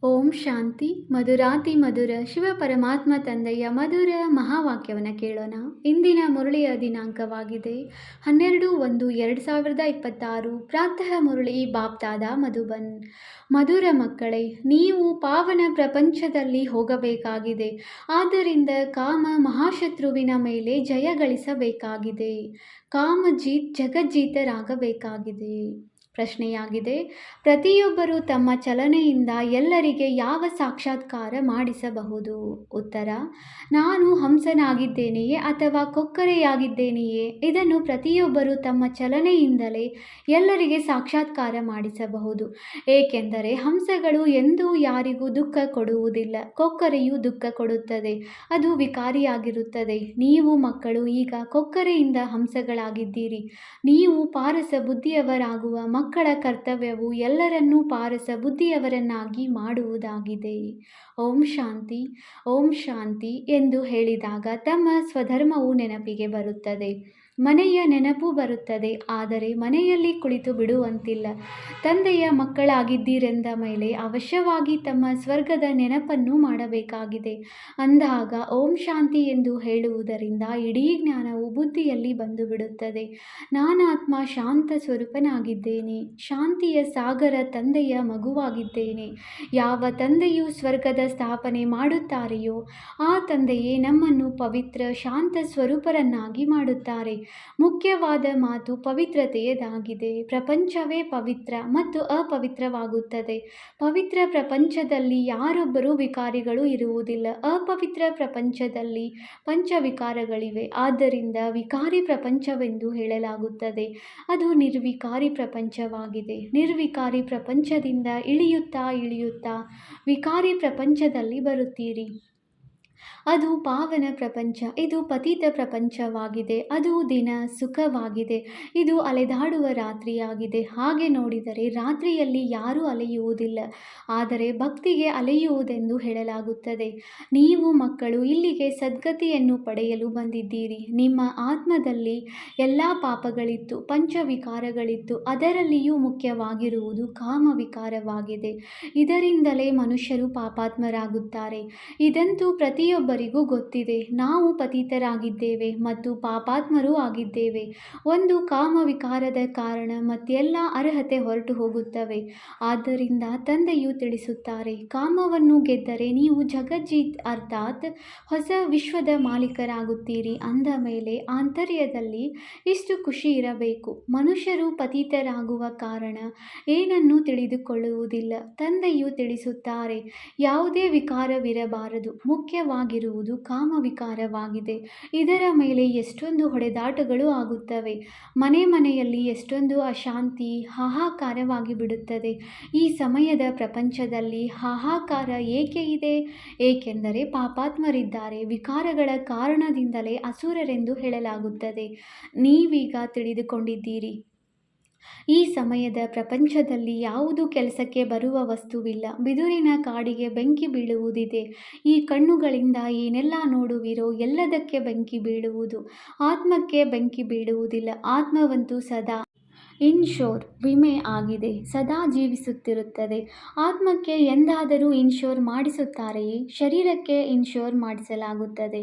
ಓಂ ಶಾಂತಿ. ಮಧುರಾತಿ ಮಧುರ ಶಿವ ಪರಮಾತ್ಮ ತಂದೆಯ ಮಧುರ ಮಹಾವಾಕ್ಯವನ್ನು ಕೇಳೋಣ. ಇಂದಿನ ಮುರಳಿಯ ದಿನಾಂಕವಾಗಿದೆ 12/1/2026. ಪ್ರಾತಃ ಮುರಳಿ ಬಾಪ್ತಾದ ಮಧುಬನ್. ಮಧುರ ಮಕ್ಕಳೇ, ನೀವು ಪಾವನ ಪ್ರಪಂಚದಲ್ಲಿ ಹೋಗಬೇಕಾಗಿದೆ. ಆದ್ದರಿಂದ ಕಾಮ ಮಹಾಶತ್ರುವಿನ ಮೇಲೆ ಜಯ ಗಳಿಸಬೇಕಾಗಿದೆ. ಕಾಮಜೀತ್ ಜಗಜ್ಜೀತರಾಗಬೇಕಾಗಿದೆ. ಪ್ರಶ್ನೆಯಾಗಿದೆ, ಪ್ರತಿಯೊಬ್ಬರು ತಮ್ಮ ಚಲನೆಯಿಂದ ಎಲ್ಲರಿಗೆ ಯಾವ ಸಾಕ್ಷಾತ್ಕಾರ ಮಾಡಿಸಬಹುದು? ಉತ್ತರ: ನಾನು ಹಂಸನಾಗಿದ್ದೇನೆಯೇ ಅಥವಾ ಕೊಕ್ಕರೆಯಾಗಿದ್ದೇನೆಯೇ? ಇದನ್ನು ಪ್ರತಿಯೊಬ್ಬರು ತಮ್ಮ ಚಲನೆಯಿಂದಲೇ ಎಲ್ಲರಿಗೆ ಸಾಕ್ಷಾತ್ಕಾರ ಮಾಡಿಸಬಹುದು. ಏಕೆಂದರೆ ಹಂಸಗಳು ಎಂದೂ ಯಾರಿಗೂ ದುಃಖ ಕೊಡುವುದಿಲ್ಲ. ಕೊಕ್ಕರೆಯು ದುಃಖ ಕೊಡುತ್ತದೆ, ಅದು ವಿಕಾರಿಯಾಗಿರುತ್ತದೆ. ನೀವು ಮಕ್ಕಳು ಈಗ ಕೊಕ್ಕರೆಯಿಂದ ಹಂಸಗಳಾಗಿದ್ದೀರಿ. ನೀವು ಪಾರಸ ಬುದ್ಧಿಯವರಾಗುವ ಮಕ್ಕಳ ಕರ್ತವ್ಯವು ಎಲ್ಲರನ್ನೂ ಪಾರಸ ಬುದ್ಧಿಯವರನ್ನಾಗಿ ಮಾಡುವುದಾಗಿದೆ. ಓಂ ಶಾಂತಿ. ಓಂ ಶಾಂತಿ ಎಂದು ಹೇಳಿದಾಗ ತಮ್ಮ ಸ್ವಧರ್ಮವು ನೆನಪಿಗೆ ಬರುತ್ತದೆ. ಮನೆಯ ನೆನಪು ಬರುತ್ತದೆ. ಆದರೆ ಮನೆಯಲ್ಲಿ ಕುಳಿತು ಬಿಡುವಂತಿಲ್ಲ. ತಂದೆಯ ಮಕ್ಕಳಾಗಿದ್ದೀರೆಂದ ಮೇಲೆ ಅವಶ್ಯವಾಗಿ ತಮ್ಮ ಸ್ವರ್ಗದ ನೆನಪನ್ನು ಮಾಡಬೇಕಾಗಿದೆ. ಅಂದಾಗ ಓಂ ಶಾಂತಿ ಎಂದು ಹೇಳುವುದರಿಂದ ಇಡೀ ಜ್ಞಾನವು ಬುದ್ಧಿಯಲ್ಲಿ ಬಂದು ಬಿಡುತ್ತದೆ. ನಾನಾತ್ಮ ಶಾಂತ ಸ್ವರೂಪನಾಗಿದ್ದೇನೆ. ಶಾಂತಿಯ ಸಾಗರ ತಂದೆಯ ಮಗುವಾಗಿದ್ದೇನೆ. ಯಾವ ತಂದೆಯು ಸ್ವರ್ಗದ ಸ್ಥಾಪನೆ ಮಾಡುತ್ತಾರೆಯೋ ಆ ತಂದೆಯೇ ನಮ್ಮನ್ನು ಪವಿತ್ರ ಶಾಂತ ಸ್ವರೂಪರನ್ನಾಗಿ ಮಾಡುತ್ತಾರೆ. ಮುಖ್ಯವಾದ ಮಾತು ಪವಿತ್ರತೆಯದಾಗಿದೆ. ಪ್ರಪಂಚವೇ ಪವಿತ್ರ ಮತ್ತು ಅಪವಿತ್ರವಾಗುತ್ತದೆ. ಪವಿತ್ರ ಪ್ರಪಂಚದಲ್ಲಿ ಯಾರೊಬ್ಬರೂ ವಿಕಾರಿಗಳು ಇರುವುದಿಲ್ಲ. ಅಪವಿತ್ರ ಪ್ರಪಂಚದಲ್ಲಿ ಪಂಚವಿಕಾರಗಳಿವೆ. ಆದ್ದರಿಂದ ವಿಕಾರಿ ಪ್ರಪಂಚವೆಂದು ಹೇಳಲಾಗುತ್ತದೆ. ಅದು ನಿರ್ವಿಕಾರಿ ಪ್ರಪಂಚವಾಗಿದೆ. ನಿರ್ವಿಕಾರಿ ಪ್ರಪಂಚದಿಂದ ಇಳಿಯುತ್ತಾ ಇಳಿಯುತ್ತಾ ವಿಕಾರಿ ಪ್ರಪಂಚದಲ್ಲಿ ಬರುತ್ತೀರಿ. ಅದು ಪಾವನ ಪ್ರಪಂಚ. ಇದು ಪತಿತ ಪ್ರಪಂಚವಾಗಿದೆ. ಅದು ದಿನ ಸುಖವಾಗಿದೆ. ಇದು ಅಲೆದಾಡುವ ರಾತ್ರಿಯಾಗಿದೆ. ಹಾಗೆ ನೋಡಿದರೆ ರಾತ್ರಿಯಲ್ಲಿ ಯಾರೂ ಅಲೆಯುವುದಿಲ್ಲ. ಆದರೆ ಭಕ್ತಿಗೆ ಅಲೆಯುವುದೆಂದು ಹೇಳಲಾಗುತ್ತದೆ. ನೀವು ಮಕ್ಕಳು ಇಲ್ಲಿಗೆ ಸದ್ಗತಿಯನ್ನು ಪಡೆಯಲು ಬಂದಿದ್ದೀರಿ. ನಿಮ್ಮ ಆತ್ಮದಲ್ಲಿ ಎಲ್ಲ ಪಾಪಗಳಿತ್ತು, ಪಂಚವಿಕಾರಗಳಿತ್ತು. ಅದರಲ್ಲಿಯೂ ಮುಖ್ಯವಾಗಿರುವುದು ಕಾಮವಿಕಾರವಾಗಿದೆ. ಇದರಿಂದಲೇ ಮನುಷ್ಯರು ಪಾಪಾತ್ಮರಾಗುತ್ತಾರೆ. ಇದಂತೂ ಪ್ರತಿಯೊಬ್ಬರಿಗೂ ಗೊತ್ತಿದೆ. ನಾವು ಪತಿತರಾಗಿದ್ದೇವೆ ಮತ್ತು ಪಾಪಾತ್ಮರೂ ಆಗಿದ್ದೇವೆ. ಒಂದು ಕಾಮವಿಕಾರದ ಕಾರಣ ಮತ್ತೆಲ್ಲ ಅರ್ಹತೆ ಹೊರಟು ಹೋಗುತ್ತವೆ. ಆದ್ದರಿಂದ ತಂದೆಯು ತಿಳಿಸುತ್ತಾರೆ, ಕಾಮವನ್ನು ಗೆದ್ದರೆ ನೀವು ಜಗಜ್ಜೀತ್ ಅರ್ಥಾತ್ ಹೊಸ ವಿಶ್ವದ ಮಾಲೀಕರಾಗುತ್ತೀರಿ. ಅಂದ ಮೇಲೆ ಆಂತರ್ಯದಲ್ಲಿ ಇಷ್ಟು ಖುಷಿ ಇರಬೇಕು. ಮನುಷ್ಯರು ಪತಿತರಾಗುವ ಕಾರಣ ಏನನ್ನೂ ತಿಳಿದುಕೊಳ್ಳುವುದಿಲ್ಲ. ತಂದೆಯು ತಿಳಿಸುತ್ತಾರೆ, ಯಾವುದೇ ವಿಕಾರವಿರಬಾರದು. ಮುಖ್ಯವಾಗಿರುವುದು ಕಾಮವಿಕಾರವಾಗಿದೆ. ಇದರ ಮೇಲೆ ಎಷ್ಟೊಂದು ಹೊಡೆದಾಟಗಳು ಆಗುತ್ತವೆ. ಮನೆ ಮನೆಯಲ್ಲಿ ಎಷ್ಟೊಂದು ಅಶಾಂತಿ, ಹಾಹಾಕಾರವಾಗಿ ಬಿಡುತ್ತದೆ. ಈ ಸಮಯದ ಪ್ರಪಂಚದಲ್ಲಿ ಹಾಹಾಕಾರ ಏಕೆ ಇದೆ? ಏಕೆಂದರೆ ಪಾಪಾತ್ಮರಿದ್ದಾರೆ. ವಿಕಾರಗಳ ಕಾರಣದಿಂದಲೇ ಅಸುರರೆಂದು ಹೇಳಲಾಗುತ್ತದೆ. ನೀವೀಗ ತಿಳಿದುಕೊಂಡಿದ್ದೀರಿ. ಈ ಸಮಯದ ಪ್ರಪಂಚದಲ್ಲಿ ಯಾವುದು ಕೆಲಸಕ್ಕೆ ಬರುವ ವಸ್ತುವಿಲ್ಲ. ಬಿದುರಿನ ಕಾಡಿಗೆ ಬೆಂಕಿ ಬೀಳುವುದಿದೆ. ಈ ಕಣ್ಣುಗಳಿಂದ ಏನೆಲ್ಲ ನೋಡುವಿರೋ ಎಲ್ಲದಕ್ಕೆ ಬೆಂಕಿ ಬೀಳುವುದು. ಆತ್ಮಕ್ಕೆ ಬೆಂಕಿ ಬೀಳುವುದಿಲ್ಲ. ಆತ್ಮವಂತೂ ಸದಾ ಇನ್ಶೋರ್ ವಿಮೆ ಆಗಿದೆ. ಸದಾ ಜೀವಿಸುತ್ತಿರುತ್ತದೆ. ಆತ್ಮಕ್ಕೆ ಎಂದಾದರೂ ಇನ್ಶೋರ್ ಮಾಡಿಸುತ್ತಾರೆಯೇ? ಶರೀರಕ್ಕೆ ಇನ್ಶೋರ್ ಮಾಡಿಸಲಾಗುತ್ತದೆ.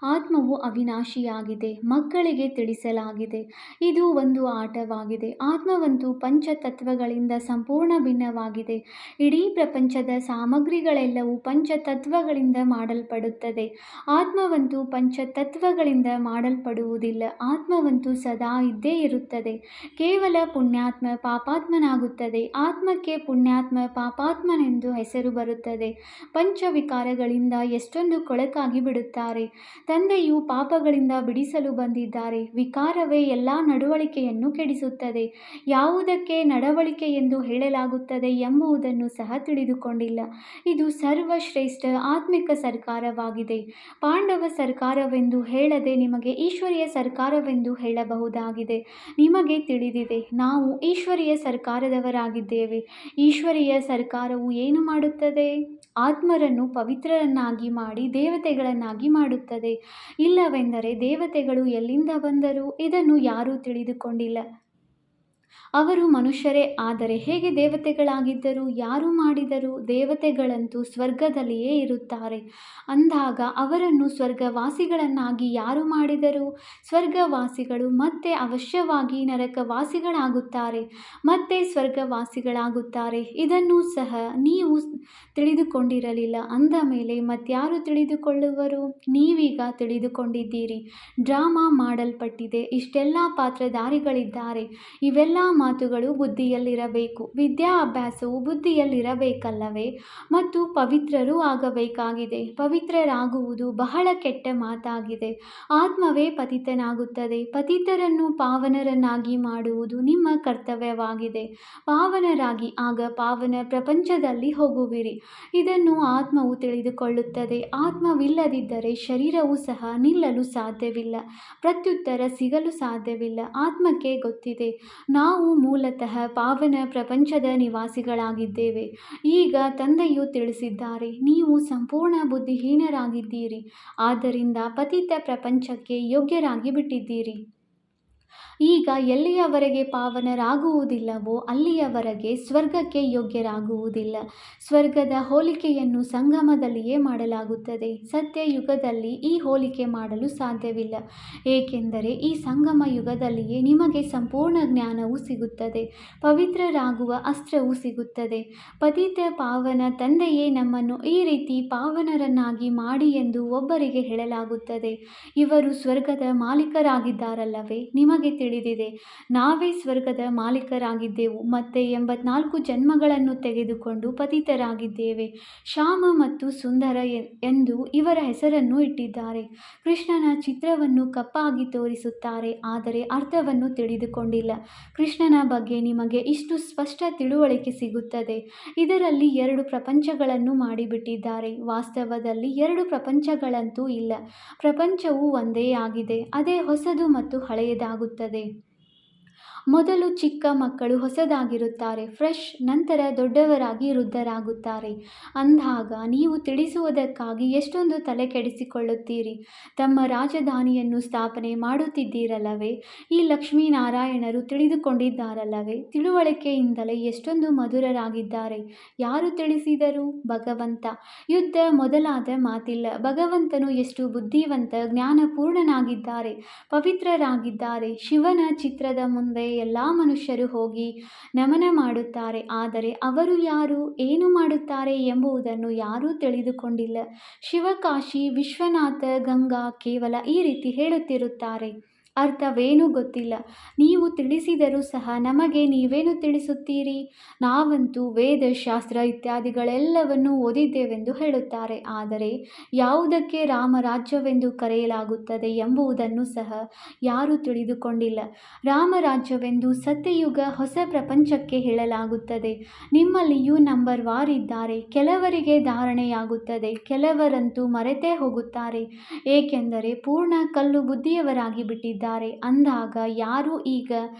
ಆತ್ಮವು ಅವಿನಾಶಿಯಾಗಿದೆ. ಮಕ್ಕಳಿಗೆ ತಿಳಿಸಲಾಗಿದೆ. ಇದು ಒಂದು ಆಟವಾಗಿದೆ. ಆತ್ಮವಂತೂ ಪಂಚತತ್ವಗಳಿಂದ ಸಂಪೂರ್ಣ ಭಿನ್ನವಾಗಿದೆ. ಇಡೀ ಪ್ರಪಂಚದ ಸಾಮಗ್ರಿಗಳೆಲ್ಲವೂ ಪಂಚತತ್ವಗಳಿಂದ ಮಾಡಲ್ಪಡುತ್ತದೆ. ಆತ್ಮವಂತೂ ಪಂಚತತ್ವಗಳಿಂದ ಮಾಡಲ್ಪಡುವುದಿಲ್ಲ. ಆತ್ಮವಂತೂ ಸದಾ ಇದ್ದೇ ಇರುತ್ತದೆ. ಕೇವಲ ಪುಣ್ಯಾತ್ಮ ಪಾಪಾತ್ಮನಾಗುತ್ತದೆ. ಆತ್ಮಕ್ಕೆ ಪುಣ್ಯಾತ್ಮ ಪಾಪಾತ್ಮನೆಂದು ಹೆಸರು ಬರುತ್ತದೆ. ಪಂಚವಿಕಾರಗಳಿಂದ ಎಷ್ಟೊಂದು ಕೊಳಕಾಗಿ ಬಿಡುತ್ತಾರೆ. ತಂದೆಯು ಪಾಪಗಳಿಂದ ಬಿಡಿಸಲು ಬಂದಿದ್ದಾರೆ. ವಿಕಾರವೇ ಎಲ್ಲ ನಡವಳಿಕೆಯನ್ನು ಕೆಡಿಸುತ್ತದೆ. ಯಾವುದಕ್ಕೆ ನಡವಳಿಕೆ ಎಂದು ಹೇಳಲಾಗುತ್ತದೆ ಎಂಬುದನ್ನು ಸಹ ತಿಳಿದುಕೊಂಡಿಲ್ಲ. ಇದು ಸರ್ವಶ್ರೇಷ್ಠ ಆತ್ಮಿಕ ಸರ್ಕಾರವಾಗಿದೆ. ಪಾಂಡವ ಸರ್ಕಾರವೆಂದು ಹೇಳದೆ ನಿಮಗೆ ಈಶ್ವರೀಯ ಸರ್ಕಾರವೆಂದು ಹೇಳಬಹುದಾಗಿದೆ. ನಿಮಗೆ ತಿಳಿದಿದೆ, ನಾವು ಈಶ್ವರೀಯ ಸರ್ಕಾರದವರಾಗಿದ್ದೇವೆ. ಈಶ್ವರೀಯ ಸರ್ಕಾರವು ಏನು ಮಾಡುತ್ತದೆ? ಆತ್ಮರನ್ನು ಪವಿತ್ರರನ್ನಾಗಿ ಮಾಡಿ ದೇವತೆಗಳನ್ನಾಗಿ ಮಾಡುತ್ತದೆ. ಇಲ್ಲವೆಂದರೆ ದೇವತೆಗಳು ಎಲ್ಲಿಂದ ಬಂದರು? ಇದನ್ನು ಯಾರೂ ತಿಳಿದುಕೊಂಡಿಲ್ಲ. ಅವರು ಮನುಷ್ಯರೇ, ಆದರೆ ಹೇಗೆ ದೇವತೆಗಳಾಗಿದ್ದರು? ಯಾರು ಮಾಡಿದರು? ದೇವತೆಗಳಂತೂ ಸ್ವರ್ಗದಲ್ಲಿಯೇ ಇರುತ್ತಾರೆ. ಅಂದಾಗ ಅವರನ್ನು ಸ್ವರ್ಗವಾಸಿಗಳನ್ನಾಗಿ ಯಾರು ಮಾಡಿದರು? ಸ್ವರ್ಗವಾಸಿಗಳು ಮತ್ತೆ ಅವಶ್ಯವಾಗಿ ನರಕವಾಸಿಗಳಾಗುತ್ತಾರೆ, ಮತ್ತೆ ಸ್ವರ್ಗವಾಸಿಗಳಾಗುತ್ತಾರೆ. ಇದನ್ನೂ ಸಹ ನೀವು ತಿಳಿದುಕೊಂಡಿರಲಿಲ್ಲ ಅಂದ ಮೇಲೆ ಮತ್ಯಾರು ತಿಳಿದುಕೊಳ್ಳುವರು? ನೀವೀಗ ತಿಳಿದುಕೊಂಡಿದ್ದೀರಿ. ಡ್ರಾಮಾ ಮಾಡಲ್ಪಟ್ಟಿದೆ, ಇಷ್ಟೆಲ್ಲ ಪಾತ್ರಧಾರಿಗಳಿದ್ದಾರೆ. ಇವೆಲ್ಲ ಮಾತುಗಳು ಬುದ್ಧಿಯಲ್ಲಿರಬೇಕು. ವಿದ್ಯಾಭ್ಯಾಸವು ಬುದ್ಧಿಯಲ್ಲಿರಬೇಕಲ್ಲವೇ? ಮತ್ತು ಪವಿತ್ರರೂ ಆಗಬೇಕಾಗಿದೆ. ಪವಿತ್ರರಾಗುವುದು ಬಹಳ ಕೆಟ್ಟ ಮಾತಾಗಿದೆ. ಆತ್ಮವೇ ಪತಿತನಾಗುತ್ತದೆ. ಪತಿತರನ್ನು ಪಾವನರನ್ನಾಗಿ ಮಾಡುವುದು ನಿಮ್ಮ ಕರ್ತವ್ಯವಾಗಿದೆ. ಪಾವನರಾಗಿ, ಆಗ ಪಾವನ ಪ್ರಪಂಚದಲ್ಲಿ ಹೋಗುವಿರಿ. ಇದನ್ನು ಆತ್ಮವು ತಿಳಿದುಕೊಳ್ಳುತ್ತದೆ. ಆತ್ಮವಿಲ್ಲದಿದ್ದರೆ ಶರೀರವು ಸಹ ನಿಲ್ಲಲು ಸಾಧ್ಯವಿಲ್ಲ, ಪ್ರತ್ಯುತ್ತರ ಸಿಗಲು ಸಾಧ್ಯವಿಲ್ಲ. ಆತ್ಮಕ್ಕೆ ಗೊತ್ತಿದೆ, ನಾವು ಮೂಲತಃ ಪಾವನ ಪ್ರಪಂಚದ ನಿವಾಸಿಗಳಾಗಿದ್ದೇವೆ. ಈಗ ತಂದೆಯು ತಿಳಿಸಿದ್ದಾರೆ, ನೀವು ಸಂಪೂರ್ಣ ಬುದ್ಧಿಹೀನರಾಗಿದ್ದೀರಿ, ಆದ್ದರಿಂದ ಪತಿತ ಪ್ರಪಂಚಕ್ಕೆ ಯೋಗ್ಯರಾಗಿ ಬಿಟ್ಟಿದ್ದೀರಿ. ಈಗ ಎಲ್ಲಿಯವರೆಗೆ ಪಾವನರಾಗುವುದಿಲ್ಲವೋ ಅಲ್ಲಿಯವರೆಗೆ ಸ್ವರ್ಗಕ್ಕೆ ಯೋಗ್ಯರಾಗುವುದಿಲ್ಲ. ಸ್ವರ್ಗದ ಹೋಲಿಕೆಯನ್ನು ಸಂಗಮದಲ್ಲಿಯೇ ಮಾಡಲಾಗುತ್ತದೆ. ಸತ್ಯಯುಗದಲ್ಲಿ ಈ ಹೋಲಿಕೆ ಮಾಡಲು ಸಾಧ್ಯವಿಲ್ಲ, ಏಕೆಂದರೆ ಈ ಸಂಗಮ ಯುಗದಲ್ಲಿಯೇ ನಿಮಗೆ ಸಂಪೂರ್ಣ ಜ್ಞಾನವು ಸಿಗುತ್ತದೆ, ಪವಿತ್ರರಾಗುವ ಅಸ್ತ್ರವು ಸಿಗುತ್ತದೆ. ಪತಿತ ಪಾವನ ತಂದೆಯೇ ನಮ್ಮನ್ನು ಈ ರೀತಿ ಪಾವನರನ್ನಾಗಿ ಮಾಡಿ ಎಂದು ಒಬ್ಬರಿಗೆ ಹೇಳಲಾಗುತ್ತದೆ. ಇವರು ಸ್ವರ್ಗದ ಮಾಲೀಕರಾಗಿದ್ದಾರಲ್ಲವೇ? ನಿಮಗೆ ತಿಳಿದಿದೆ, ನಾವೇ ಸ್ವರ್ಗದ ಮಾಲೀಕರಾಗಿದ್ದೆವು. ಮತ್ತೆ 84 ಜನ್ಮಗಳನ್ನು ತೆಗೆದುಕೊಂಡು ಪತಿತರಾಗಿದ್ದೇವೆ. ಶ್ಯಾಮ ಮತ್ತು ಸುಂದರ ಎಂದು ಇವರ ಹೆಸರನ್ನು ಇಟ್ಟಿದ್ದಾರೆ. ಕೃಷ್ಣನ ಚಿತ್ರವನ್ನು ಕಪ್ಪಾಗಿ ತೋರಿಸುತ್ತಾರೆ, ಆದರೆ ಅರ್ಥವನ್ನು ತಿಳಿದುಕೊಂಡಿಲ್ಲ. ಕೃಷ್ಣನ ಬಗ್ಗೆ ನಿಮಗೆ ಇಷ್ಟು ಸ್ಪಷ್ಟ ತಿಳುವಳಿಕೆ ಸಿಗುತ್ತದೆ. ಇದರಲ್ಲಿ 2 ಪ್ರಪಂಚಗಳನ್ನು ಮಾಡಿಬಿಟ್ಟಿದ್ದಾರೆ. ವಾಸ್ತವದಲ್ಲಿ 2 ಪ್ರಪಂಚಗಳಂತೂ ಇಲ್ಲ. ಪ್ರಪಂಚವು ಒಂದೇ ಆಗಿದೆ. ಅದೇ ಹೊಸದು ಮತ್ತು ಹಳೆಯದಾಗುತ್ತದೆ. ಮೊದಲು ಚಿಕ್ಕ ಮಕ್ಕಳು ಹೊಸದಾಗಿರುತ್ತಾರೆ, ಫ್ರೆಶ್. ನಂತರ ದೊಡ್ಡವರಾಗಿ ವೃದ್ಧರಾಗುತ್ತಾರೆ. ಅಂದಾಗ ನೀವು ತಿಳಿಸುವುದಕ್ಕಾಗಿ ಎಷ್ಟೊಂದು ತಲೆ ಕೆಡಿಸಿಕೊಳ್ಳುತ್ತೀರಿ. ತಮ್ಮ ರಾಜಧಾನಿಯನ್ನು ಸ್ಥಾಪನೆ ಮಾಡುತ್ತಿದ್ದೀರಲ್ಲವೇ? ಈ ಲಕ್ಷ್ಮೀನಾರಾಯಣರು ತಿಳಿದುಕೊಂಡಿದ್ದಾರಲ್ಲವೇ? ತಿಳುವಳಿಕೆಯಿಂದಲೇ ಎಷ್ಟೊಂದು ಮಧುರರಾಗಿದ್ದಾರೆ. ಯಾರು ತಿಳಿಸಿದರು? ಭಗವಂತ. ಯುದ್ಧ ಮೊದಲಾದ ಮಾತಿಲ್ಲ. ಭಗವಂತನು ಎಷ್ಟು ಬುದ್ಧಿವಂತ, ಜ್ಞಾನಪೂರ್ಣನಾಗಿದ್ದಾರೆ, ಪವಿತ್ರರಾಗಿದ್ದಾರೆ. ಶಿವನ ಚಿತ್ರದ ಮುಂದೆ ಎಲ್ಲ ಮನುಷ್ಯರು ಹೋಗಿ ನಮನ ಮಾಡುತ್ತಾರೆ, ಆದರೆ ಅವರು ಯಾರು, ಏನು ಮಾಡುತ್ತಾರೆ ಎಂಬುದನ್ನು ಯಾರೂ ತಿಳಿದುಕೊಂಡಿಲ್ಲ. ಶಿವಕಾಶಿ, ವಿಶ್ವನಾಥ, ಗಂಗಾ ಕೇವಲ ಈ ರೀತಿ ಹೇಳುತ್ತಿರುತ್ತಾರೆ, ಅರ್ಥವೇನೂ ಗೊತ್ತಿಲ್ಲ. ನೀವು ತಿಳಿಸಿದರೂ ಸಹ ನಮಗೆ ನೀವೇನು ತಿಳಿಸುತ್ತೀರಿ? ನಾವಂತೂ ವೇದ, ಶಾಸ್ತ್ರ ಇತ್ಯಾದಿಗಳೆಲ್ಲವನ್ನೂ ಓದಿದ್ದೇವೆಂದು ಹೇಳುತ್ತಾರೆ, ಆದರೆ ಯಾವುದಕ್ಕೆ ರಾಮರಾಜ್ಯವೆಂದು ಕರೆಯಲಾಗುತ್ತದೆ ಎಂಬುದನ್ನು ಸಹ ಯಾರೂ ತಿಳಿದುಕೊಂಡಿಲ್ಲ. ರಾಮರಾಜ್ಯವೆಂದು ಸತ್ಯಯುಗ, ಹೊಸ ಪ್ರಪಂಚಕ್ಕೆ ಹೇಳಲಾಗುತ್ತದೆ. ನಿಮ್ಮಲ್ಲಿಯೂ ನಂಬರ್ ವಾರ್ ಇದ್ದಾರೆ. ಕೆಲವರಿಗೆ ಧಾರಣೆಯಾಗುತ್ತದೆ, ಕೆಲವರಂತೂ ಮರೆತೇ ಹೋಗುತ್ತಾರೆ, ಏಕೆಂದರೆ ಪೂರ್ಣ ಕಲ್ಲು ಬುದ್ಧಿಯವರಾಗಿ ಬಿಟ್ಟಿದ್ದಾರೆ. ಅಂದಾಗ ಯಾರು ಈಗ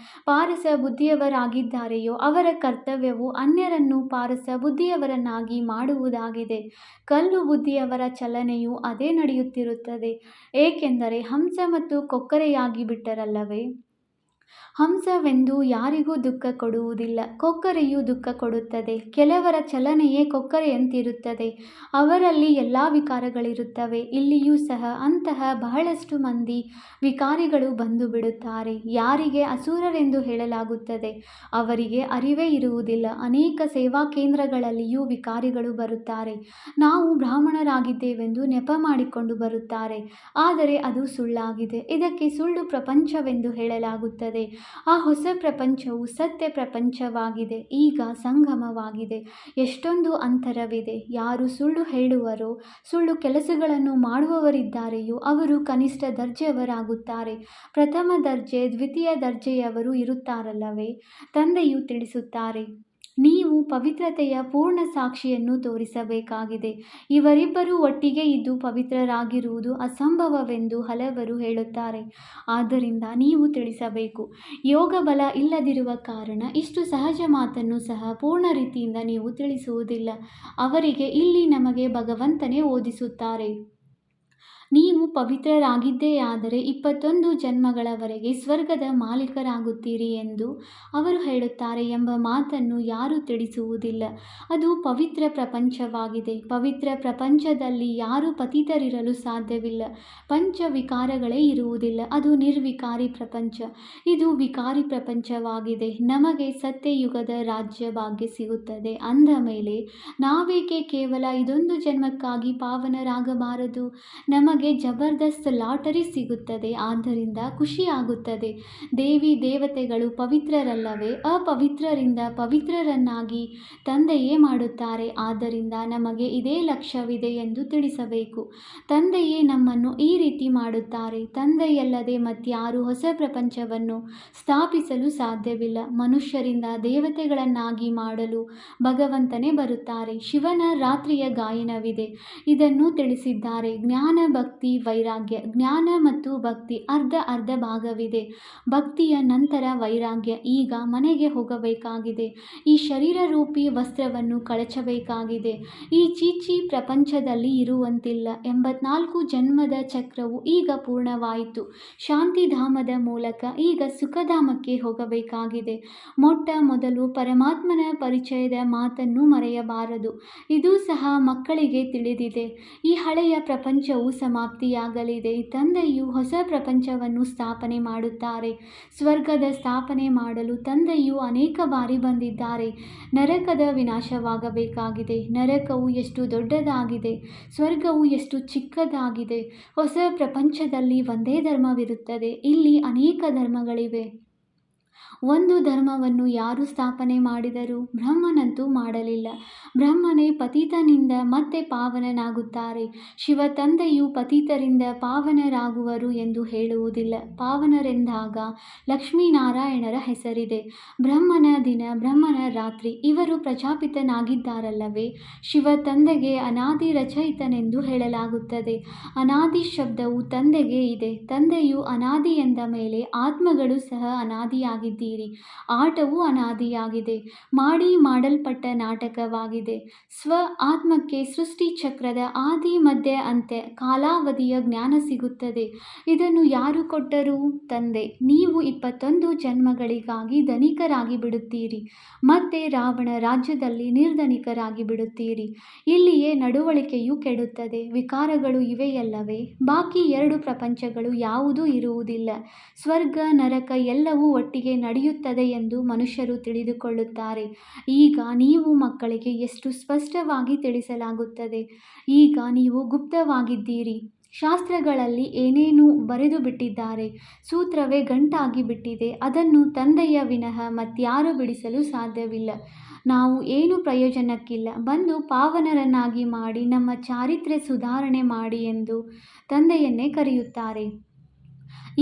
ಪಾರಸ ಬುದ್ಧಿಯವರಾಗಿದ್ದಾರೆಯೋ ಅವರ ಕರ್ತವ್ಯವು ಅನ್ಯರನ್ನು ಪಾರಸ ಬುದ್ಧಿಯವರನ್ನಾಗಿ ಮಾಡುವುದಾಗಿದೆ. ಕಲ್ಲು ಬುದ್ಧಿಯವರ ಚಲನೆಯೂ ಅದೇ ನಡೆಯುತ್ತಿರುತ್ತದೆ, ಏಕೆಂದರೆ ಹಂಸ ಮತ್ತು ಕೊಕ್ಕರೆಯಾಗಿ ಬಿಟ್ಟರಲ್ಲವೇ? ಹಂಸವೆಂದು ಯಾರಿಗೂ ದುಃಖ ಕೊಡುವುದಿಲ್ಲ, ಕೊಕ್ಕರೆಯೂ ದುಃಖ ಕೊಡುತ್ತದೆ. ಕೆಲವರ ಚಲನೆಯೇ ಕೊಕ್ಕರೆಯಂತಿರುತ್ತದೆ, ಅವರಲ್ಲಿ ಎಲ್ಲ ವಿಕಾರಗಳಿರುತ್ತವೆ. ಇಲ್ಲಿಯೂ ಸಹ ಅಂತಹ ಬಹಳಷ್ಟು ಮಂದಿ ವಿಕಾರಿಗಳು ಬಂದು ಬಿಡುತ್ತಾರೆ. ಯಾರಿಗೆ ಅಸುರರೆಂದು ಹೇಳಲಾಗುತ್ತದೆ ಅವರಿಗೆ ಅರಿವೇ ಇರುವುದಿಲ್ಲ. ಅನೇಕ ಸೇವಾ ಕೇಂದ್ರಗಳಲ್ಲಿಯೂ ವಿಕಾರಿಗಳು ಬರುತ್ತಾರೆ. ನಾವು ಬ್ರಾಹ್ಮಣರಾಗಿದ್ದೇವೆಂದು ನೆಪ ಮಾಡಿಕೊಂಡು ಬರುತ್ತಾರೆ, ಆದರೆ ಅದು ಸುಳ್ಳಾಗಿದೆ. ಇದಕ್ಕೆ ಸುಳ್ಳು ಪ್ರಪಂಚವೆಂದು ಹೇಳಲಾಗುತ್ತದೆ. ಆ ಹೊಸ ಪ್ರಪಂಚವು ಸತ್ಯ ಪ್ರಪಂಚವಾಗಿದೆ, ಈಗ ಸಂಗಮವಾಗಿದೆ. ಎಷ್ಟೊಂದು ಅಂತರವಿದೆ. ಯಾರು ಸುಳ್ಳು ಹೇಳುವರೋ, ಸುಳ್ಳು ಕೆಲಸಗಳನ್ನು ಮಾಡುವವರಿದ್ದಾರೆಯೋ ಅವರು ಕನಿಷ್ಠ ದರ್ಜೆಯವರಾಗುತ್ತಾರೆ. ಪ್ರಥಮ ದರ್ಜೆ, ದ್ವಿತೀಯ ದರ್ಜೆಯವರು ಇರುತ್ತಾರಲ್ಲವೇ? ತಂದೆಯು ತಿಳಿಸುತ್ತಾರೆ, ನೀವು ಪವಿತ್ರತೆಯ ಪೂರ್ಣ ಸಾಕ್ಷಿಯನ್ನು ತೋರಿಸಬೇಕಾಗಿದೆ. ಇವರಿಬ್ಬರೂ ಒಟ್ಟಿಗೆ ಇದ್ದು ಪವಿತ್ರರಾಗಿರುವುದು ಅಸಂಭವವೆಂದು ಹಲವರು ಹೇಳುತ್ತಾರೆ. ಆದ್ದರಿಂದ ನೀವು ತಿಳಿಸಬೇಕು. ಯೋಗ ಬಲ ಇಲ್ಲದಿರುವ ಕಾರಣ ಇಷ್ಟು ಸಹಜ ಮಾತನ್ನು ಸಹ ಪೂರ್ಣ ರೀತಿಯಿಂದ ನೀವು ತಿಳಿಸುವುದಿಲ್ಲ. ಅವರಿಗೆ ಇಲ್ಲಿ ನಮಗೆ ಭಗವಂತನೇ ಓದಿಸುತ್ತಾರೆ. ನೀವು ಪವಿತ್ರರಾಗಿದ್ದೇ ಆದರೆ 21 ಜನ್ಮಗಳವರೆಗೆ ಸ್ವರ್ಗದ ಮಾಲೀಕರಾಗುತ್ತೀರಿ ಎಂದು ಅವರು ಹೇಳುತ್ತಾರೆ ಎಂಬ ಮಾತನ್ನು ಯಾರೂ ತಿಳಿಸುವುದಿಲ್ಲ. ಅದು ಪವಿತ್ರ ಪ್ರಪಂಚವಾಗಿದೆ. ಪವಿತ್ರ ಪ್ರಪಂಚದಲ್ಲಿ ಯಾರೂ ಪತಿತರಿರಲು ಸಾಧ್ಯವಿಲ್ಲ. ಪಂಚವಿಕಾರಗಳೇ ಇರುವುದಿಲ್ಲ. ಅದು ನಿರ್ವಿಕಾರಿ ಪ್ರಪಂಚ. ಇದು ವಿಕಾರಿ ಪ್ರಪಂಚವಾಗಿದೆ. ನಮಗೆ ಸತ್ಯಯುಗದ ರಾಜ್ಯ ಭಾಗ್ಯ ಸಿಗುತ್ತದೆ ಅಂದ ಮೇಲೆ ನಾವೇಕೆ ಕೇವಲ ಇದೊಂದು ಜನ್ಮಕ್ಕಾಗಿ ಪಾವನರಾಗಬಾರದು? ನಮಗೆ ಜಬರ್ದಸ್ತ್ ಲಾಟರಿ ಸಿಗುತ್ತದೆ, ಆದ್ದರಿಂದ ಖುಷಿಯಾಗುತ್ತದೆ. ದೇವಿ ದೇವತೆಗಳು ಪವಿತ್ರರಲ್ಲವೇ? ಅಪವಿತ್ರರಿಂದ ಪವಿತ್ರರನ್ನಾಗಿ ತಂದೆಯೇ ಮಾಡುತ್ತಾರೆ. ಆದ್ದರಿಂದ ನಮಗೆ ಇದೇ ಲಕ್ಷ್ಯವಿದೆ ಎಂದು ತಿಳಿಸಬೇಕು. ತಂದೆಯೇ ನಮ್ಮನ್ನು ಈ ರೀತಿ ಮಾಡುತ್ತಾರೆ. ತಂದೆಯಲ್ಲದೆ ಮತ್ಯಾರೂ ಹೊಸ ಪ್ರಪಂಚವನ್ನು ಸ್ಥಾಪಿಸಲು ಸಾಧ್ಯವಿಲ್ಲ. ಮನುಷ್ಯರಿಂದ ದೇವತೆಗಳನ್ನಾಗಿ ಮಾಡಲು ಭಗವಂತನೇ ಬರುತ್ತಾರೆ. ಶಿವನ ರಾತ್ರಿಯ ಗಾಯನವಿದೆ. ಇದನ್ನು ತಿಳಿಸಿದ್ದಾರೆ. ಜ್ಞಾನ, ಭಕ್ತಿ, ವೈರಾಗ್ಯ. ಜ್ಞಾನ ಮತ್ತು ಭಕ್ತಿ ಅರ್ಧ ಅರ್ಧ ಭಾಗವಿದೆ. ಭಕ್ತಿಯ ನಂತರ ವೈರಾಗ್ಯ. ಈಗ ಮನೆಗೆ ಹೋಗಬೇಕಾಗಿದೆ. ಈ ಶರೀರರೂಪಿ ವಸ್ತ್ರವನ್ನು ಕಳಚಬೇಕಾಗಿದೆ. ಈ ಚೀಚಿ ಪ್ರಪಂಚದಲ್ಲಿ ಇರುವಂತಿಲ್ಲ. 84 ಜನ್ಮದ ಚಕ್ರವು ಈಗ ಪೂರ್ಣವಾಯಿತು. ಶಾಂತಿಧಾಮದ ಮೂಲಕ ಈಗ ಸುಖಧಾಮಕ್ಕೆ ಹೋಗಬೇಕಾಗಿದೆ. ಮೊಟ್ಟ ಮೊದಲು ಪರಮಾತ್ಮನ ಪರಿಚಯದ ಮಾತನ್ನು ಮರೆಯಬಾರದು. ಇದು ಸಹ ಮಕ್ಕಳಿಗೆ ತಿಳಿದಿದೆ. ಈ ಹಳೆಯ ಪ್ರಪಂಚವು ಸಮಾಪ್ತಿಯಾಗಲಿದೆ. ತಂದೆಯು ಹೊಸ ಪ್ರಪಂಚವನ್ನು ಸ್ಥಾಪನೆ ಮಾಡುತ್ತಾರೆ. ಸ್ವರ್ಗದ ಸ್ಥಾಪನೆ ಮಾಡಲು ತಂದೆಯು ಅನೇಕ ಬಾರಿ ಬಂದಿದ್ದಾರೆ. ನರಕದ ವಿನಾಶವಾಗಬೇಕಾಗಿದೆ. ನರಕವು ಎಷ್ಟು ದೊಡ್ಡದಾಗಿದೆ, ಸ್ವರ್ಗವು ಎಷ್ಟು ಚಿಕ್ಕದಾಗಿದೆ. ಹೊಸ ಪ್ರಪಂಚದಲ್ಲಿ ಒಂದೇ ಧರ್ಮವಿರುತ್ತದೆ. ಇಲ್ಲಿ ಅನೇಕ ಧರ್ಮಗಳಿವೆ. ಒಂದು ಧರ್ಮವನ್ನು ಯಾರು ಸ್ಥಾಪನೆ ಮಾಡಿದರು? ಬ್ರಹ್ಮನಂತೂ ಮಾಡಲಿಲ್ಲ. ಬ್ರಹ್ಮನೇ ಪತಿತನಿಂದ ಮತ್ತೆ ಪಾವನನಾಗುತ್ತಾರೆ. ಶಿವ ತಂದೆಯು ಪತಿತರಿಂದ ಪಾವನರಾಗುವರು ಎಂದು ಹೇಳುವುದಿಲ್ಲ. ಪಾವನರೆಂದಾಗ ಲಕ್ಷ್ಮೀನಾರಾಯಣರ ಹೆಸರಿದೆ. ಬ್ರಹ್ಮನ ದಿನ, ಬ್ರಹ್ಮನ ರಾತ್ರಿ. ಇವರು ಪ್ರಜಾಪಿತನಾಗಿದ್ದಾರಲ್ಲವೇ? ಶಿವ ತಂದೆಗೆ ಅನಾದಿ ರಚಯಿತನೆಂದು ಹೇಳಲಾಗುತ್ತದೆ. ಅನಾದಿ ಶಬ್ದವು ತಂದೆಗೆ ಇದೆ. ತಂದೆಯು ಅನಾದಿ ಎಂದ ಮೇಲೆ ಆತ್ಮಗಳು ಸಹ ಅನಾದಿಯಾಗಿದ್ದೀರಿ. ಆಟವು ಅನಾದಿಯಾಗಿದೆ. ಮಾಡಲ್ಪಟ್ಟ ನಾಟಕವಾಗಿದೆ. ಸ್ವ ಆತ್ಮಕ್ಕೆ ಸೃಷ್ಟಿ ಚಕ್ರದ ಆದಿ, ಮಧ್ಯ, ಅಂತ್ಯ, ಕಾಲಾವಧಿಯ ಜ್ಞಾನ ಸಿಗುತ್ತದೆ. ಇದನ್ನು ಯಾರು ಕೊಟ್ಟರು? ತಂದೆ. ನೀವು 21 ಜನ್ಮಗಳಿಗಾಗಿ ಧನಿಕರಾಗಿ ಬಿಡುತ್ತೀರಿ. ಮತ್ತೆ ರಾವಣ ರಾಜ್ಯದಲ್ಲಿ ನಿರ್ಧನಿಕರಾಗಿ ಬಿಡುತ್ತೀರಿ. ಇಲ್ಲಿಯೇ ನಡವಳಿಕೆಯು ಕೆಡುತ್ತದೆ. ವಿಕಾರಗಳು ಇವೆಯಲ್ಲವೇ? ಬಾಕಿ 2 ಪ್ರಪಂಚಗಳು ಯಾವುದೂ ಇರುವುದಿಲ್ಲ. ಸ್ವರ್ಗ, ನರಕ ಎಲ್ಲವೂ ಒಟ್ಟಿಗೆ ನಡೆಯುತ್ತದೆ ಎಂದು ಮನುಷ್ಯರು ತಿಳಿದುಕೊಳ್ಳುತ್ತಾರೆ. ಈಗ ನೀವು ಮಕ್ಕಳಿಗೆ ಎಷ್ಟು ಸ್ಪಷ್ಟವಾಗಿ ತಿಳಿಸಲಾಗುತ್ತದೆ. ಈಗ ನೀವು ಗುಪ್ತವಾಗಿದ್ದೀರಿ. ಶಾಸ್ತ್ರಗಳಲ್ಲಿ ಏನೇನು ಬರೆದು ಬಿಟ್ಟಿದ್ದಾರೆ. ಸೂತ್ರವೇ ಗಂಟಾಗಿ ಬಿಟ್ಟಿದೆ. ಅದನ್ನು ತಂದೆಯ ವಿನಃ ಮತ್ಯಾರೂ ಬಿಡಿಸಲು ಸಾಧ್ಯವಿಲ್ಲ. ನಾವು ಏನು ಪ್ರಯೋಜನಕ್ಕಿಲ್ಲ. ಬಂದು ಪಾವನರನ್ನಾಗಿ ಮಾಡಿ ನಮ್ಮ ಚಾರಿತ್ರ್ಯ ಸುಧಾರಣೆ ಮಾಡಿ ಎಂದು ತಂದೆಯನ್ನೇ ಕರೆಯುತ್ತಾರೆ.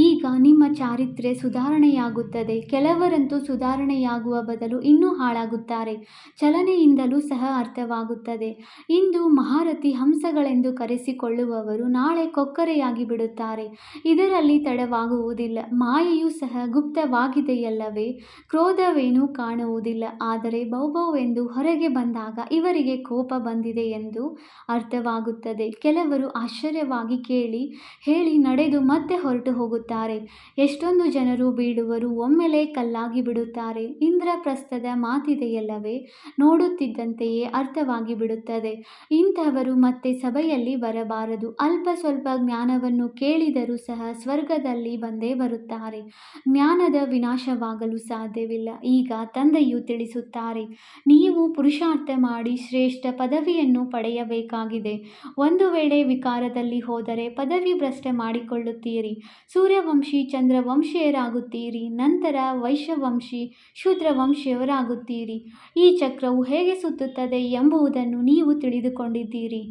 ಈಗ ನಿಮ್ಮ ಚಾರಿತ್ರ್ಯ ಸುಧಾರಣೆಯಾಗುತ್ತದೆ. ಕೆಲವರಂತೂ ಸುಧಾರಣೆಯಾಗುವ ಬದಲು ಇನ್ನೂ ಹಾಳಾಗುತ್ತಾರೆ. ಚಲನೆಯಿಂದಲೂ ಸಹ ಅರ್ಥವಾಗುತ್ತದೆ. ಇಂದು ಮಹಾರಥಿ ಹಂಸಗಳೆಂದು ಕರೆಸಿಕೊಳ್ಳುವವರು ನಾಳೆ ಕೊಕ್ಕರೆಯಾಗಿ ಬಿಡುತ್ತಾರೆ. ಇದರಲ್ಲಿ ತಡವಾಗುವುದಿಲ್ಲ. ಮಾಯೆಯೂ ಸಹ ಗುಪ್ತವಾಗಿದೆಯಲ್ಲವೇ? ಕ್ರೋಧವೇನೂ ಕಾಣುವುದಿಲ್ಲ. ಆದರೆ ಭೌಭೌವೆಂದು ಹೊರಗೆ ಬಂದಾಗ ಇವರಿಗೆ ಕೋಪ ಬಂದಿದೆ ಎಂದು ಅರ್ಥವಾಗುತ್ತದೆ. ಕೆಲವರು ಆಶ್ಚರ್ಯವಾಗಿ ಹೇಳಿ ನಡೆದು ಮತ್ತೆ ಹೊರಟು ಹೋಗುತ್ತಾರೆ. ಎಷ್ಟೊಂದು ಜನರು ಬೀಳುವರು, ಒಮ್ಮೆಲೇ ಕಲ್ಲಾಗಿ ಬಿಡುತ್ತಾರೆ. ಇಂದ್ರಪ್ರಸ್ಥದ ಮಾತಿದೆಯಲ್ಲವೇ? ನೋಡುತ್ತಿದ್ದಂತೆಯೇ ಅರ್ಥವಾಗಿ ಬಿಡುತ್ತದೆ. ಇಂಥವರು ಮತ್ತೆ ಸಭೆಯಲ್ಲಿ ಬರಬಾರದು. ಅಲ್ಪ ಸ್ವಲ್ಪ ಜ್ಞಾನವನ್ನು ಕೇಳಿದರೂ ಸಹ ಸ್ವರ್ಗದಲ್ಲಿ ಬಂದೇ ಬರುತ್ತಾರೆ. ಜ್ಞಾನದ ವಿನಾಶವಾಗಲು ಸಾಧ್ಯವಿಲ್ಲ. ಈಗ ತಂದೆಯು ತಿಳಿಸುತ್ತಾರೆ, ನೀವು ಪುರುಷಾರ್ಥ ಮಾಡಿ ಶ್ರೇಷ್ಠ ಪದವಿಯನ್ನು ಪಡೆಯಬೇಕಾಗಿದೆ. ಒಂದು ವೇಳೆ ವಿಕಾರದಲ್ಲಿ ಹೋದರೆ ಪದವಿ ಭ್ರಷ್ಟ ಮಾಡಿಕೊಳ್ಳುತ್ತೀರಿ. ಸೂರ್ಯವಂಶಿ ಚಂದ್ರವಂಶೀಯರಾಗುತ್ತೀರಿ. ನಂತರ ವೈಶ್ಯವಂಶಿ ಶೂದ್ರವಂಶೀಯರಾಗುತ್ತೀರಿ. ಈ ಚಕ್ರವು ಹೇಗೆ ಸುತ್ತುತ್ತದೆ ಎಂಬುದನ್ನು ನೀವು ತಿಳಿದುಕೊಂಡಿದ್ದೀರಿ.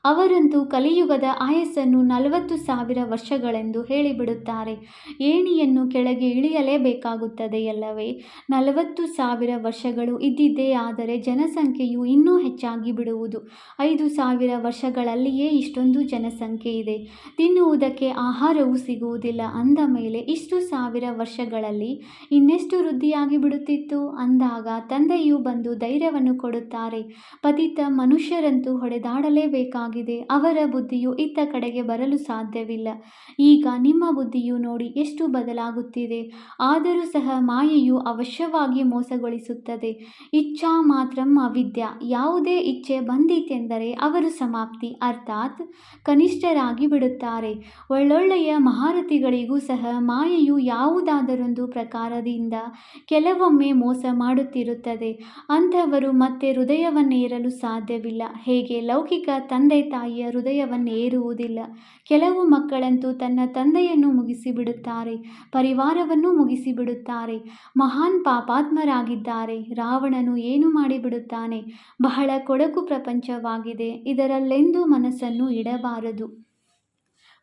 ಅವರಂತೂ ಕಲಿಯುಗದ ಆಯಸ್ಸನ್ನು 40,000 ವರ್ಷಗಳೆಂದು ಹೇಳಿಬಿಡುತ್ತಾರೆ. ಏಣಿಯನ್ನು ಕೆಳಗೆ ಇಳಿಯಲೇಬೇಕಾಗುತ್ತದೆಯಲ್ಲವೇ? 40,000 ವರ್ಷಗಳು ಇದ್ದಿದ್ದೇ ಆದರೆ ಜನಸಂಖ್ಯೆಯು ಇನ್ನೂ ಹೆಚ್ಚಾಗಿ ಬಿಡುವುದು. 5,000 ವರ್ಷಗಳಲ್ಲಿಯೇ ಇಷ್ಟೊಂದು ಜನಸಂಖ್ಯೆ ಇದೆ. ತಿನ್ನುವುದಕ್ಕೆ ಆಹಾರವೂ ಸಿಗುವುದಿಲ್ಲ. ಅಂದ ಮೇಲೆ ಇಷ್ಟು 1000 ವರ್ಷಗಳಲ್ಲಿ ಇನ್ನೆಷ್ಟು ವೃದ್ಧಿಯಾಗಿ ಬಿಡುತ್ತಿತ್ತು? ಅಂದಾಗ ತಂದೆಯು ಬಂದು ಧೈರ್ಯವನ್ನು ಕೊಡುತ್ತಾರೆ. ಪತಿತ ಮನುಷ್ಯರಂತೂ ಹೊಡೆದಾಡಲೇಬೇಕಾಗುತ್ತದೆ. ಮಾಡಬೇಕಾಗಿದೆ. ಅವರ ಬುದ್ಧಿಯು ಇತ್ತ ಕಡೆಗೆ ಬರಲು ಸಾಧ್ಯವಿಲ್ಲ. ಈಗ ನಿಮ್ಮ ಬುದ್ಧಿಯು ನೋಡಿ ಎಷ್ಟು ಬದಲಾಗುತ್ತಿದೆ. ಆದರೂ ಸಹ ಮಾಯೆಯು ಅವಶ್ಯವಾಗಿ ಮೋಸಗೊಳಿಸುತ್ತದೆ. ಇಚ್ಛಾ ಮಾತ್ರಂ ಅವಿದ್ಯಾ. ಯಾವುದೇ ಇಚ್ಛೆ ಬಂದಿತೆಂದರೆ ಅವರು ಸಮಾಪ್ತಿ ಅರ್ಥಾತ್ ಕನಿಷ್ಠರಾಗಿ ಬಿಡುತ್ತಾರೆ. ಒಳ್ಳೊಳ್ಳೆಯ ಮಹಾರಥಿಗಳಿಗೂ ಸಹ ಮಾಯೆಯು ಯಾವುದಾದರೊಂದು ಪ್ರಕಾರದಿಂದ ಕೆಲವೊಮ್ಮೆ ಮೋಸ ಮಾಡುತ್ತಿರುತ್ತದೆ. ಅಂಥವರು ಮತ್ತೆ ಹೃದಯವನ್ನೇರಲು ಸಾಧ್ಯವಿಲ್ಲ. ಹೇಗೆ ಲೌಕಿಕ ತಂದೆ ತಾಯಿಯ ಹೃದಯವನ್ನೇರುವುದಿಲ್ಲ. ಕೆಲವು ಮಕ್ಕಳಂತೂ ತನ್ನ ತಂದೆಯನ್ನು ಮುಗಿಸಿಬಿಡುತ್ತಾರೆ, ಪರಿವಾರವನ್ನು ಮುಗಿಸಿಬಿಡುತ್ತಾರೆ. ಮಹಾನ್ ಪಾಪಾತ್ಮರಾಗಿದ್ದಾರೆ. ರಾವಣನು ಏನು ಮಾಡಿಬಿಡುತ್ತಾನೆ. ಬಹಳ ಕೊಳಕು ಪ್ರಪಂಚವಾಗಿದೆ. ಇದರಲ್ಲೆಂದೂ ಮನಸ್ಸನ್ನು ಇಡಬಾರದು.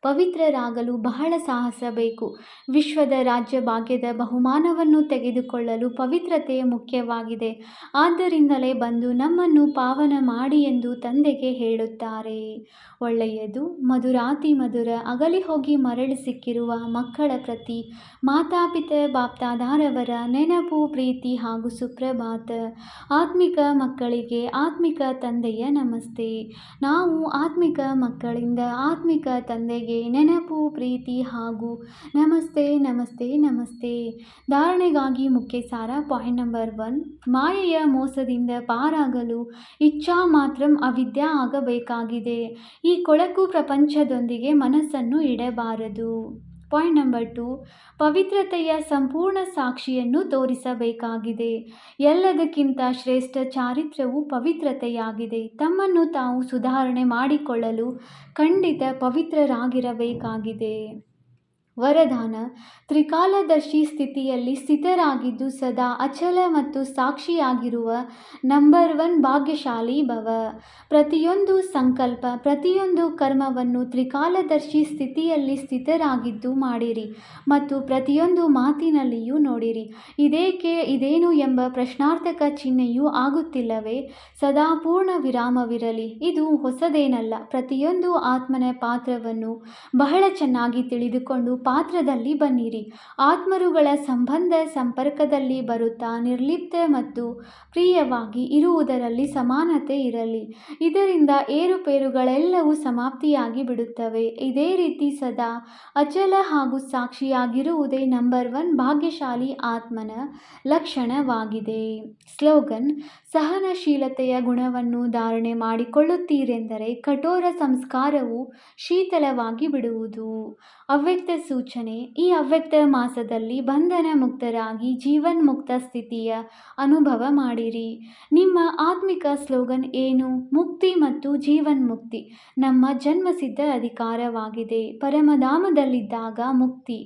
ಪವಿತ್ರರಾಗಲು ಬಹಳ ಸಾಹಸ ಬೇಕು. ವಿಶ್ವದ ರಾಜ್ಯ ಭಾಗ್ಯದ ಬಹುಮಾನವನ್ನು ತೆಗೆದುಕೊಳ್ಳಲು ಪವಿತ್ರತೆ ಮುಖ್ಯವಾಗಿದೆ. ಆದ್ದರಿಂದಲೇ ಬಂದು ನಮ್ಮನ್ನು ಪಾವನ ಮಾಡಿ ಎಂದು ತಂದೆಗೆ ಹೇಳುತ್ತಾರೆ. ಒಳ್ಳೆಯದು. ಮಧುರಾತಿ ಮಧುರ ಅಗಲಿ ಹೋಗಿ ಮರಳಿ ಸಿಕ್ಕಿರುವ ಮಕ್ಕಳ ಪ್ರತಿ ಮಾತಾಪಿತ ಬಾಪ್ದಾದಾರವರ ನೆನಪು, ಪ್ರೀತಿ ಹಾಗೂ ಸುಪ್ರಭಾತ. ಆತ್ಮಿಕ ಮಕ್ಕಳಿಗೆ ಆತ್ಮಿಕ ತಂದೆಯ ನಮಸ್ತೆ. ನಾವು ಆತ್ಮಿಕ ಮಕ್ಕಳಿಂದ ಆತ್ಮಿಕ ತಂದೆಗೆ ನೆನಪು, ಪ್ರೀತಿ ಹಾಗೂ ನಮಸ್ತೆ ನಮಸ್ತೆ ನಮಸ್ತೆ. ಧಾರಣೆಗಾಗಿ ಮುಖ್ಯ ಸಾರ. Point number 1. ಮಾಯೆಯ ಮೋಸದಿಂದ ಪಾರಾಗಲು ಇಚ್ಛಾ ಮಾತ್ರಂ ಅವಿದ್ಯಾ ಆಗಬೇಕಾಗಿದೆ. ಈ ಕೊಳಕು ಪ್ರಪಂಚದೊಂದಿಗೆ ಮನಸ್ಸನ್ನು ಇಡಬಾರದು. Point number 2. ಪವಿತ್ರತೆಯ ಸಂಪೂರ್ಣ ಸಾಕ್ಷಿಯನ್ನು ತೋರಿಸಬೇಕಾಗಿದೆ. ಎಲ್ಲದಕ್ಕಿಂತ ಶ್ರೇಷ್ಠ ಚಾರಿತ್ರ್ಯವು ಪವಿತ್ರತೆಯಾಗಿದೆ. ತಮ್ಮನ್ನು ತಾವು ಸುಧಾರಣೆ ಮಾಡಿಕೊಳ್ಳಲು ಖಂಡಿತ ಪವಿತ್ರರಾಗಿರಬೇಕಾಗಿದೆ. ವರದಾನ. ತ್ರಿಕಾಲದರ್ಶಿ ಸ್ಥಿತಿಯಲ್ಲಿ ಸ್ಥಿತರಾಗಿದ್ದು ಸದಾ ಅಚಲ ಮತ್ತು ಸಾಕ್ಷಿಯಾಗಿರುವ ನಂಬರ್ 1 ಭಾಗ್ಯಶಾಲಿ ಭವ. ಪ್ರತಿಯೊಂದು ಸಂಕಲ್ಪ, ಪ್ರತಿಯೊಂದು ಕರ್ಮವನ್ನು ತ್ರಿಕಾಲದರ್ಶಿ ಸ್ಥಿತಿಯಲ್ಲಿ ಸ್ಥಿತರಾಗಿದ್ದು ಮಾಡಿರಿ ಮತ್ತು ಪ್ರತಿಯೊಂದು ಮಾತಿನಲ್ಲಿಯೂ ನೋಡಿರಿ. ಇದೇಕೆ, ಇದೇನು ಎಂಬ ಪ್ರಶ್ನಾರ್ಥಕ ಚಿಹ್ನೆಯೂ ಆಗುತ್ತಿಲ್ಲವೇ? ಸದಾ ಪೂರ್ಣ ವಿರಾಮವಿರಲಿ. ಇದು ಹೊಸದೇನಲ್ಲ. ಪ್ರತಿಯೊಂದು ಆತ್ಮನ ಪಾತ್ರವನ್ನು ಬಹಳ ಚೆನ್ನಾಗಿ ತಿಳಿದುಕೊಂಡು ಪಾತ್ರದಲ್ಲಿ ಬನ್ನಿರಿ. ಆತ್ಮರುಗಳ ಸಂಬಂಧ ಸಂಪರ್ಕದಲ್ಲಿ ಬರುತ್ತಾ ನಿರ್ಲಿಪ್ತ ಮತ್ತು ಪ್ರಿಯವಾಗಿ ಇರುವುದರಲ್ಲಿ ಸಮಾನತೆ ಇರಲಿ. ಇದರಿಂದ ಏರುಪೇರುಗಳೆಲ್ಲವೂ ಸಮಾಪ್ತಿಯಾಗಿ ಬಿಡುತ್ತವೆ. ಇದೇ ರೀತಿ ಸದಾ ಅಚಲ ಹಾಗೂ ಸಾಕ್ಷಿಯಾಗಿರುವುದೇ ನಂಬರ್ 1 ಭಾಗ್ಯಶಾಲಿ ಆತ್ಮನ ಲಕ್ಷಣವಾಗಿದೆ. ಸ್ಲೋಗನ್. ಸಹನಶೀಲತೆಯ ಗುಣವನ್ನು ಧಾರಣೆ ಮಾಡಿಕೊಳ್ಳುತ್ತೀರೆಂದರೆ ಕಠೋರ ಸಂಸ್ಕಾರವು ಶೀತಲವಾಗಿ ಬಿಡುವುದು. ಅವ್ಯಕ್ತ ಸೂಚನೆ. ಈ ಅವ್ಯಕ್ತ ಮಾಸದಲ್ಲಿ ಬಂಧನ ಮುಕ್ತರಾಗಿ ಜೀವನ್ಮುಕ್ತ ಸ್ಥಿತಿಯ ಅನುಭವ ಮಾಡಿರಿ. ನಿಮ್ಮ ಆತ್ಮಿಕ ಸ್ಲೋಗನ್ ಏನು? ಮುಕ್ತಿ ಮತ್ತು ಜೀವನ್ಮುಕ್ತಿ ನಮ್ಮ ಜನ್ಮಸಿದ್ಧ ಅಧಿಕಾರವಾಗಿದೆ. ಪರಮಧಾಮದಲ್ಲಿದ್ದಾಗ ಮುಕ್ತಿ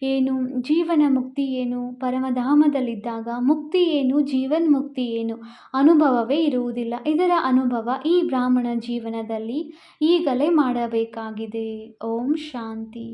ಏನು, ಜೀವನ ಮುಕ್ತಿ ಏನು? ಪರಮಧಾಮದಲ್ಲಿದ್ದಾಗ ಮುಕ್ತಿ ಏನು, ಜೀವನ್ಮುಕ್ತಿ ಏನು? ಅನುಭವವೇ ಇರುವುದಿಲ್ಲ. ಇದರ ಅನುಭವ ಈ ಬ್ರಾಹ್ಮಣ ಜೀವನದಲ್ಲಿ ಈಗಲೇ ಮಾಡಬೇಕಾಗಿದೆ. ಓಂ ಶಾಂತಿ.